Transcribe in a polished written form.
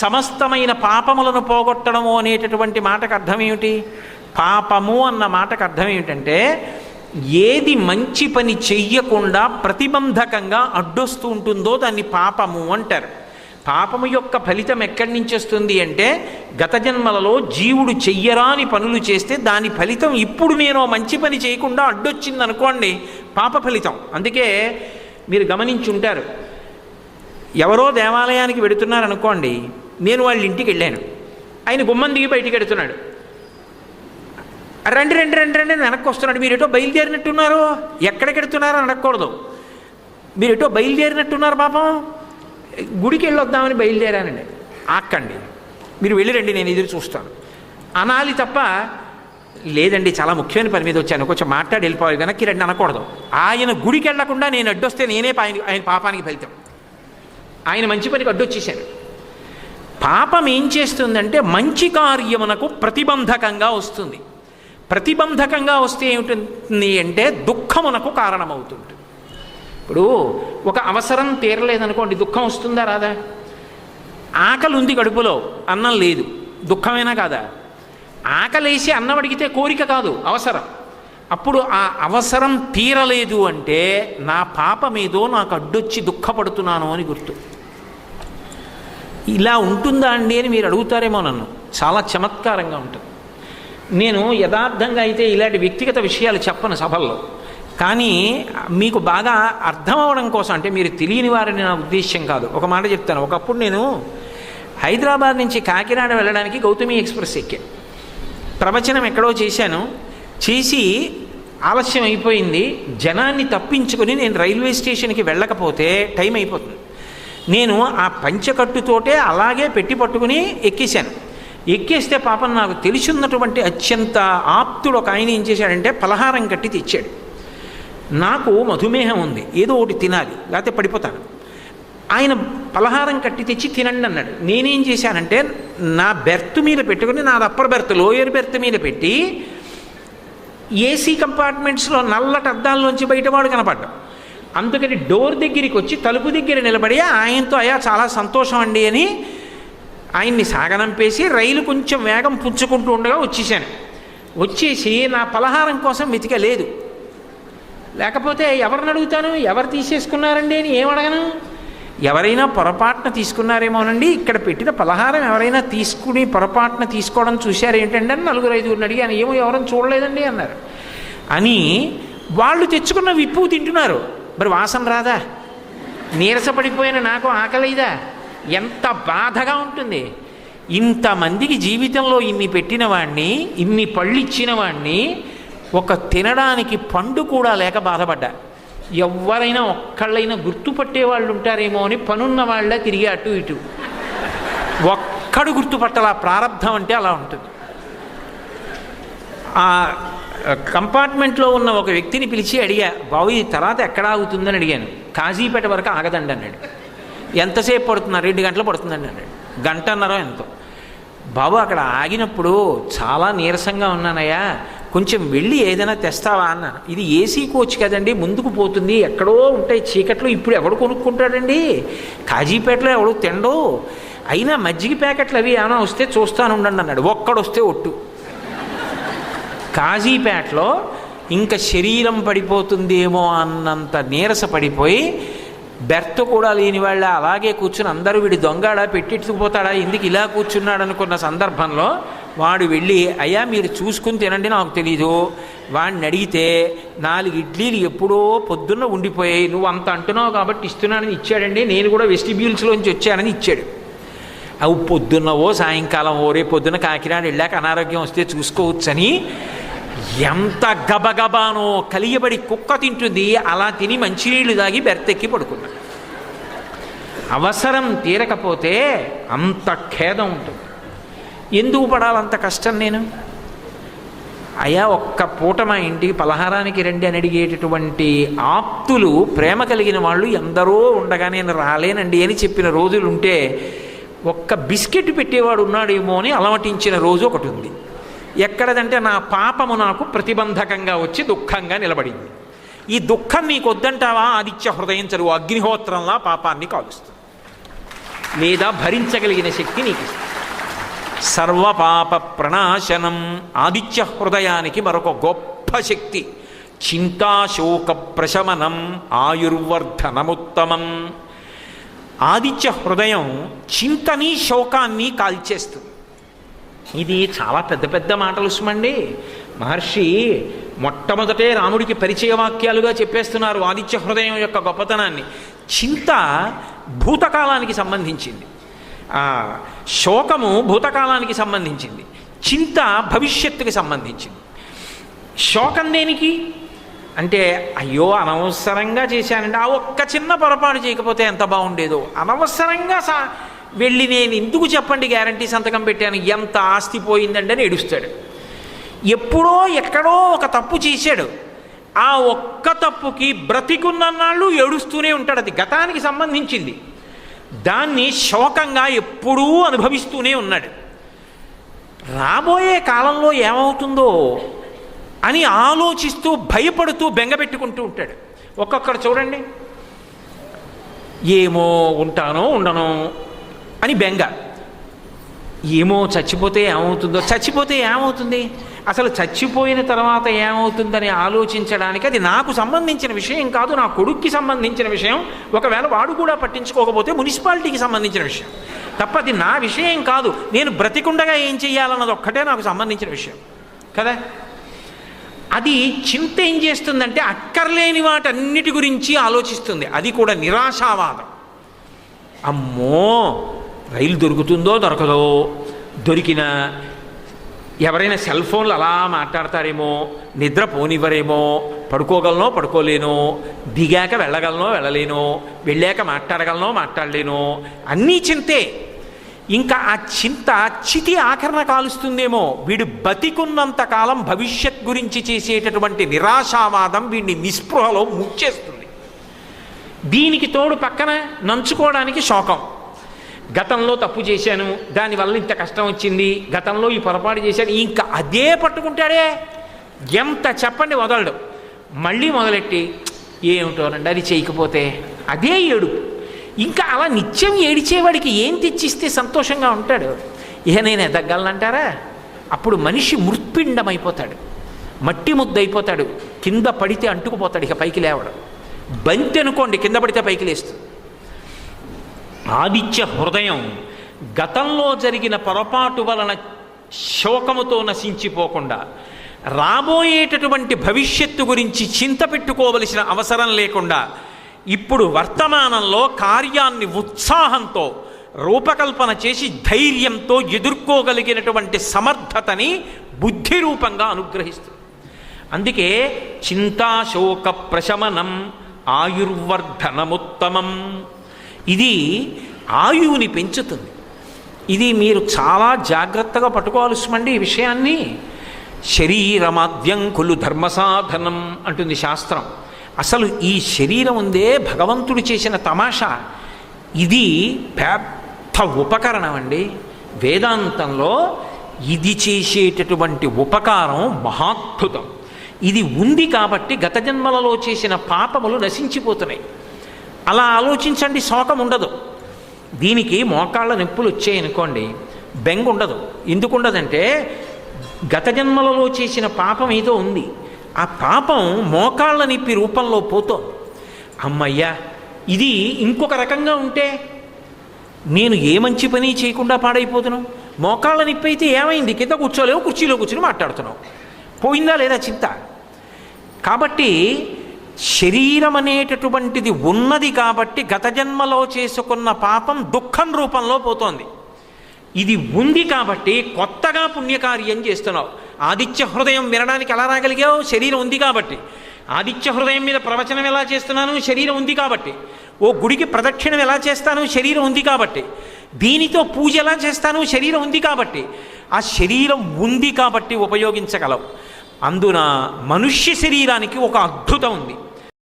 సమస్తమైన పాపములను పోగొట్టడము అనేటటువంటి మాటకు అర్థం ఏమిటి? పాపము అన్న మాటకు అర్థం ఏమిటంటే ఏది మంచి పని చెయ్యకుండా ప్రతిబంధకంగా అడ్డొస్తూ ఉంటుందో దాన్ని పాపము అంటారు. పాపము యొక్క ఫలితం ఎక్కడి నుంచి వస్తుంది అంటే గత జన్మలలో జీవుడు చెయ్యరాని పనులు చేస్తే దాని ఫలితం ఇప్పుడు నేను మంచి పని చేయకుండా అడ్డొచ్చింది అనుకోండి, పాప ఫలితం. అందుకే మీరు గమనించి ఉంటారు, ఎవరో దేవాలయానికి వెడుతున్నారు అనుకోండి, నేను వాళ్ళ ఇంటికి వెళ్ళాను, ఆయన గుమ్మం దిగి బయటికి వెడుతున్నాడు, రండి రండి రండి రండి వెనక్కి వస్తున్నాడు, మీరు ఎటో బయలుదేరినట్టున్నారు, ఎక్కడికి వెడుతున్నారో అనకూడదు, మీరు ఎటో బయలుదేరినట్టున్నారు పాపం, గుడికి వెళ్ళొద్దామని బయలుదేరానండి, ఆక్కండి, మీరు వెళ్ళిరండి నేను ఎదురు చూస్తాను అనాలి తప్ప, లేదండి చాలా ముఖ్యమైన పని మీద వచ్చాను కొంచెం మాట్లాడి వెళ్ళిపోవాలి వెనక్కి రండి అనకూడదు. ఆయన గుడికి వెళ్లకుండా నేను అడ్డొస్తే నేనే ఆయన పాపానికి ఫలితం, ఆయన మంచి పనికి అడ్డొచ్చేసాను. పాపం ఏం చేస్తుందంటే మంచి కార్యమునకు ప్రతిబంధకంగా వస్తుంది. ప్రతిబంధకంగా వస్తే ఏమిటి అంటే దుఃఖమునకు కారణమవుతుంది. ఇప్పుడు ఒక అవసరం తీరలేదనుకోండి, దుఃఖం వస్తుందా రాదా? ఆకలి ఉంది కడుపులో, అన్నం లేదు, దుఃఖమేనా కాదా? ఆకలేసి అన్నం అడిగితే కోరిక కాదు, అవసరం. అప్పుడు ఆ అవసరం తీరలేదు అంటే నా పాపమేదో నాకు అడ్డొచ్చి దుఃఖపడుతున్నాను అని గుర్తు. ఇలా ఉంటుందా అండి అని మీరు అడుగుతారేమో నన్ను. చాలా చమత్కారంగా ఉంటుంది. నేను యథార్థంగా అయితే ఇలాంటి వ్యక్తిగత విషయాలు చెప్పను సభల్లో, కానీ మీకు బాగా అర్థం అవ్వడం కోసం, అంటే మీరు తెలియని వారిని నా ఉద్దేశ్యం కాదు. ఒక మాట చెప్తాను. ఒకప్పుడు నేను హైదరాబాద్ నుంచి కాకినాడ వెళ్ళడానికి గౌతమి ఎక్స్ప్రెస్ ఎక్కాను. ప్రవచనం ఎక్కడో చేశాను, చేసి ఆలస్యం అయిపోయింది. జనాన్ని తప్పించుకొని నేను రైల్వే స్టేషన్కి వెళ్ళకపోతే టైం అయిపోతుంది. నేను ఆ పంచకట్టుతోటే అలాగే పెట్టి పట్టుకుని ఎక్కేశాను. ఎక్కేస్తే పాపం నాకు తెలిసిన్నటువంటి అత్యంత ఆప్తుడు ఒక ఆయన ఏం చేశాడంటే పలహారం కట్టి తెచ్చాడు. నాకు మధుమేహం ఉంది, ఏదో ఒకటి తినాలి లేకపోతే పడిపోతాను. ఆయన పలహారం కట్టి తెచ్చి తినండి అన్నాడు. నేనేం చేశానంటే నా బెర్త్ మీద పెట్టుకుని, నాది అప్పర్ బెర్త్, లోయర్ బెర్త్ మీద పెట్టి ఏసీ కంపార్ట్మెంట్స్లో నల్లటి అద్దాల్లోంచి బయటవాడు కనపడ్డాం. అందుకని డోర్ దగ్గరికి వచ్చి తలుపు దగ్గర నిలబడి ఆయనతో అయ్యా చాలా సంతోషం అండి అని ఆయన్ని సాగనంపేసి రైలు కొంచెం వేగం పుచ్చుకుంటూ ఉండగా వచ్చేసాను. వచ్చేసి నా పలహారం కోసం వెతికలేదు. లేకపోతే ఎవరిని అడుగుతాను, ఎవరు తీసేసుకున్నారండి అని ఏమడగను. ఎవరైనా పొరపాటున తీసుకున్నారేమోనండి, ఇక్కడ పెట్టిన పలహారం ఎవరైనా తీసుకుని పొరపాటున తీసుకోవడం చూశారేంటండి అని 4-5 అడిగాను. ఏమో ఎవరైనా చూడలేదండి అన్నారు. అని వాళ్ళు తెచ్చుకున్న విప్పు తింటున్నారు. మరి వాసన రాదా? నీరసపడిపోయిన నాకు ఆకలిదా? ఎంత బాధగా ఉంటుంది. ఇంతమందికి జీవితంలో ఇన్ని పెట్టిన వాడిని, ఇన్ని పళ్ళు ఇచ్చిన వాడిని ఒక తినడానికి పండు కూడా లేక బాధపడ్డా. ఎవరైనా ఒక్కళ్ళైనా గుర్తుపట్టే వాళ్ళు ఉంటారేమో అని పనున్న వాళ్ళ తిరిగి అటు ఇటు ఒక్కడు గుర్తుపట్టాల. ప్రారంధం అంటే అలా ఉంటుంది. ఆ కంపార్ట్మెంట్లో ఉన్న ఒక వ్యక్తిని పిలిచి అడిగా, బాబు ఈ తర్వాత ఎక్కడ ఆగుతుందని అడిగాను. కాజీపేట వరకు ఆగదండి అన్నాడు. ఎంతసేపు పడుతున్నారు? 2 గంటలు పడుతుందండి అన్నాడు. 1.5 గంట ఎంతో. బాబు అక్కడ ఆగినప్పుడు చాలా నీరసంగా ఉన్నానయ్యా, కొంచెం వెళ్ళి ఏదైనా తెస్తావా అన్నాను. ఇది ఏసీ కోచ్ కదండి, ముందుకు పోతుంది, ఎక్కడో ఉంటాయి చీకట్లో, ఇప్పుడు ఎవడు కొనుక్కుంటాడండి, కాజీపేటలో ఎవడు తిండో, అయినా మజ్జిగ ప్యాకెట్లు అవి ఏమైనా వస్తే చూస్తాను ఉండండి అన్నాడు. ఒక్కడొస్తే ఒట్టు. కాజీపేటలో ఇంకా శరీరం పడిపోతుందేమో అన్నంత నీరస పడిపోయి బెర్త్ కూడా లేని వాళ్ళ అలాగే కూర్చుని అందరూ వీడి దొంగడా పెట్టిట్టుకుపోతాడా, ఎందుకు ఇలా కూర్చున్నాడు అనుకున్న సందర్భంలో వాడు వెళ్ళి, అయ్యా మీరు చూసుకుని తినండి నాకు తెలీదు, వాడిని అడిగితే 4 ఇడ్లీలు ఎప్పుడో పొద్దున్న ఉండిపోయాయి, నువ్వు అంత అంటున్నావు కాబట్టి ఇస్తున్నానని ఇచ్చాడండి, నేను కూడా వెస్టిబ్యూల్స్లోంచి వచ్చానని ఇచ్చాడు. అవి పొద్దున్నవో సాయంకాలం రేపు పొద్దున్న కాకినాడ వెళ్ళాక అనారోగ్యం వస్తే చూసుకోవచ్చని ఎంత గబగబానో కలియబడి కుక్క తింటుంది అలా తిని మంచినీళ్ళు తాగి బెర్తెక్కి పడుకున్నా. అవసరం తీరకపోతే అంత ఖేదం ఉంటుంది. ఎందుకు పడాలంత కష్టం నేను? అయ్యా ఒక్క పూట మా ఇంటికి పలహారానికి రండి అని అడిగేటటువంటి ఆప్తులు, ప్రేమ కలిగిన వాళ్ళు ఎందరో ఉండగా నేను రాలేనండి అని చెప్పిన రోజులు ఉంటే ఒక్క బిస్కెట్ పెట్టేవాడు ఉన్నాడేమో అని అలమటించిన రోజు ఒకటి ఉంది. ఎక్కడదంటే నా పాపము నాకు ప్రతిబంధకంగా వచ్చి దుఃఖంగా నిలబడింది. ఈ దుఃఖం నీకు వద్దంటావా? ఆదిత్య హృదయం చరువు అగ్నిహోత్రంలా పాపాన్ని కాలుస్తుంది. లేదా భరించగలిగిన శక్తి నీకు ఇస్తుంది. సర్వపాప ప్రణాశనం. ఆదిత్య హృదయానికి మరొక గొప్ప శక్తి. చింతాశోక ప్రశమనం, ఆయుర్వర్ధనముత్తమం. ఆదిత్య హృదయం చింతని శోకాన్ని కాల్చేస్తుంది. ఇది చాలా పెద్ద పెద్ద మాటలు సుమండి. మహర్షి మొట్టమొదటే రాముడికి పరిచయ వాక్యాలుగా చెప్పేస్తున్నారు ఆదిత్య హృదయం యొక్క గొప్పతనాన్ని. చింత భూతకాలానికి సంబంధించింది, శోకము భూతకాలానికి సంబంధించింది, చింత భవిష్యత్తుకి సంబంధించింది. శోకం దేనికి అంటే, అయ్యో అనవసరంగా చేశానండి, ఆ ఒక్క చిన్న పొరపాటు చేయకపోతే ఎంత బాగుండేదో, అనవసరంగా వెళ్ళి నేను ఎందుకు చెప్పండి గ్యారంటీ సంతకం పెట్టాను, ఎంత ఆస్తి పోయిందండి అని ఏడుస్తాడు. ఎప్పుడో ఎక్కడో ఒక తప్పు చేశాడు, ఆ ఒక్క తప్పుకి బ్రతికున్నన్నాళ్ళు ఏడుస్తూనే ఉంటాడు. అది గతానికి సంబంధించింది, దాన్ని శోకంగా ఎప్పుడూ అనుభవిస్తూనే ఉన్నాడు. రాబోయే కాలంలో ఏమవుతుందో అని ఆలోచిస్తూ భయపడుతూ బెంగపెట్టుకుంటూ ఉంటాడు. ఒక్కొక్కరు చూడండి, ఏమో ఉంటానో ఉండనో అని బెంగ, ఏమో చచ్చిపోతే ఏమవుతుందో, చచ్చిపోతే ఏమవుతుంది, అసలు చచ్చిపోయిన తర్వాత ఏమవుతుందని ఆలోచించడానికి అది నాకు సంబంధించిన విషయం కాదు, నా కొడుక్కి సంబంధించిన విషయం. ఒకవేళ వాడు కూడా పట్టించుకోకపోతే మున్సిపాలిటీకి సంబంధించిన విషయం తప్ప అది నా విషయం కాదు. నేను బ్రతికుండగా ఏం చెయ్యాలన్నది ఒక్కటే నాకు సంబంధించిన విషయం కదా. అది చింత ఏం చేస్తుందంటే అక్కర్లేని వాటన్నిటి గురించి ఆలోచిస్తుంది. అది కూడా నిరాశావాదం. అమ్మో రైలు దొరుకుతుందో దొరకదో, దొరికినా ఎవరైనా సెల్ ఫోన్లు అలా మాట్లాడతారేమో, నిద్ర పోనివ్వరేమో, పడుకోగలనో పడుకోలేనో, దిగాక వెళ్ళగలనో వెళ్ళలేనో, వెళ్ళాక మాట్లాడగలనో మాట్లాడలేనో, అన్నీ చింతే. ఇంకా ఆ చింత చితి ఆకరణ కాలుస్తుందేమో. వీడు బతికున్నంతకాలం భవిష్యత్ గురించి చేసేటటువంటి నిరాశావాదం వీడిని నిస్పృహలో ముంచేస్తుంది. దీనికి తోడు పక్కన నంచుకోవడానికి శోకం. గతంలో తప్పు చేశాను, దానివల్ల ఇంత కష్టం వచ్చింది, గతంలో ఈ పొరపాటు చేశాను, ఇంకా అదే పట్టుకుంటాడే. ఎంత చెప్పండి వదలడు. మళ్ళీ మొదలెట్టి ఏమిటోనండి అది చేయకపోతే అదే ఏడుపు. ఇంకా అలా నిత్యం ఏడిచేవాడికి ఏం తెచ్చిస్తే సంతోషంగా ఉంటాడు? ఇక నేను ఎదగలనంటారా? అప్పుడు మనిషి మృత్పిండమైపోతాడు, మట్టి ముద్దయిపోతాడు, కింద పడితే అంటుకుపోతాడు, ఇక పైకి లేవడం. బంతి అనుకోండి, కింద పడితే పైకి లేస్తుంది. ఆదిత్య హృదయం గతంలో జరిగిన పొరపాటు వలన శోకముతో నశించిపోకుండా రాబోయేటటువంటి భవిష్యత్తు గురించి చింత పెట్టుకోవలసిన అవసరం లేకుండా ఇప్పుడు వర్తమానంలో కార్యాన్ని ఉత్సాహంతో రూపకల్పన చేసి ధైర్యంతో ఎదుర్కోగలిగినటువంటి సమర్థతని బుద్ధి రూపంగా అనుగ్రహిస్తుంది. అందుకే చింతాశోక ప్రశమనం, ఆయుర్వర్ధనముత్తమం. ఇది ఆయువుని పెంచుతుంది. ఇది మీరు చాలా జాగ్రత్తగా పట్టుకోవాల్సిమండి ఈ విషయాన్ని. శరీరమాద్యం కులు ధర్మసాధనం అంటుంది శాస్త్రం. అసలు ఈ శరీరం ఉందే భగవంతుడు చేసిన తమాషా. ఇది పెద్ద ఉపకరణం అండి. వేదాంతంలో ఇది చేసేటటువంటి ఉపకారం మహాద్భుతం. ఇది ఉంది కాబట్టి గత జన్మలలో చేసిన పాపములు నశించిపోతున్నాయి. అలా ఆలోచించండి, శోకం ఉండదు. దీనికి మోకాళ్ళ నొప్పులు వచ్చాయనుకోండి, బెంగ ఉండదు. ఎందుకు ఉండదంటే గత జన్మలలో చేసిన పాపం ఏదో ఉంది, ఆ పాపం మోకాళ్ళ నొప్పి రూపంలో పోతోంది. అమ్మయ్యా, ఇది ఇంకొక రకంగా ఉంటే నేను ఏ మంచి పని చేయకుండా పాడైపోతున్నావు. మోకాళ్ళ నొప్పి అయితే ఏమైంది, కింద కూర్చోలేవు, కుర్చీలో కూర్చుని మాట్లాడుతున్నావు, పోయిందా లేదా చింత. కాబట్టి శరీరం అనేటటువంటిది ఉన్నది కాబట్టి గత జన్మలో చేసుకున్న పాపం దుఃఖం రూపంలో పోతోంది. ఇది ఉంది కాబట్టి కొత్తగా పుణ్యకార్యం చేస్తున్నావు. ఆదిత్య హృదయం వినడానికి ఎలా రాగలిగావు? శరీరం ఉంది కాబట్టి. ఆదిత్య హృదయం మీద ప్రవచనం ఎలా చేస్తున్నాను? శరీరం ఉంది కాబట్టి. ఓ గుడికి ప్రదక్షిణం ఎలా చేస్తాను? శరీరం ఉంది కాబట్టి. దీనితో పూజ ఎలా చేస్తాను? శరీరం ఉంది కాబట్టి. ఆ శరీరం ఉంది కాబట్టి ఉపయోగించగలవు. అందున మనుష్య శరీరానికి ఒక అద్భుతం ఉంది.